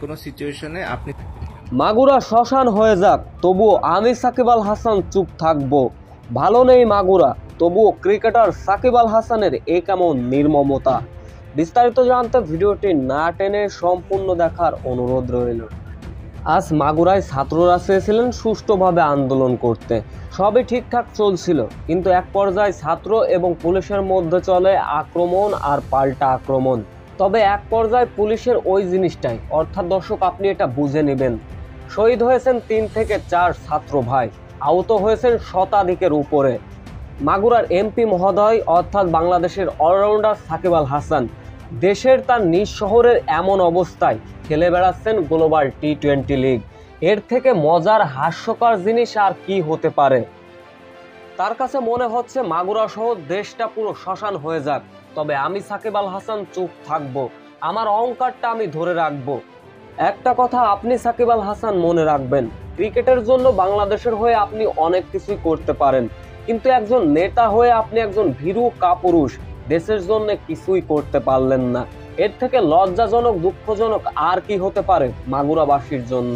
কোনো সিচুয়েশনে আপনি মাগুরা শ্মশান হয়ে যাক, তবুও আমি সাকিব আল হাসান চুপ থাকবো। ভালো নেই মাগুরা, তবুও ক্রিকেটার সাকিব আল হাসানের এ কেমন নির্মমতা। বিস্তারিত জানতে ভিডিওটি না টেনে সম্পূর্ণ দেখার অনুরোধ রইল। আজ মাগুরায় ছাত্ররা চেয়েছিলেন সুষ্ঠুভাবে আন্দোলন করতে, সবই ঠিকঠাক চলছিল, কিন্তু এক পর্যায়ে ছাত্র এবং পুলিশের মধ্যে চলে আক্রমণ আর পাল্টা আক্রমণ। তবে এক পর্যায়ে পুলিশের ওই জিনিসটাই, অর্থাৎ দর্শক আপনি এটা বুঝে নেবেন, শহীদ হয়েছেন 3 থেকে 4 ছাত্র ভাই, আহত হয়েছেন শতাধিকের উপরে। মাগুরার এমপি মহোদয় অর্থাৎ বাংলাদেশের অলরাউন্ডার সাকিব আল হাসান দেশের তার নিজ শহরের এমন অবস্থায় খেলে বেড়াচ্ছেন গ্লোবাল টি-20 লিগ। এর থেকে মজার হাস্যকর জিনিস আর কি হতে পারে। তার কাছে মনে হচ্ছে মাগুরা সহ দেশটা পুরো শ্মশান হয়ে যাক, তবে আমি সাকিব আল হাসান চুপ থাকবো, আমার অহংকারটা আমি ধরে রাখবো। একটা কথা আপনি সাকিব আল হাসান মনে রাখবেন, ক্রিকেটের জন্য বাংলাদেশের হয়ে আপনি অনেক কিছুই করতে পারেন, কিন্তু একজন নেতা হয়ে আপনি একজন ভীরু কাপুরুষ দেশের জন্য কিছুই করতে পারলেন না। এর থেকে লজ্জাজনক দুঃখজনক আর কি হতে পারে মাগুরাবাসীর জন্য।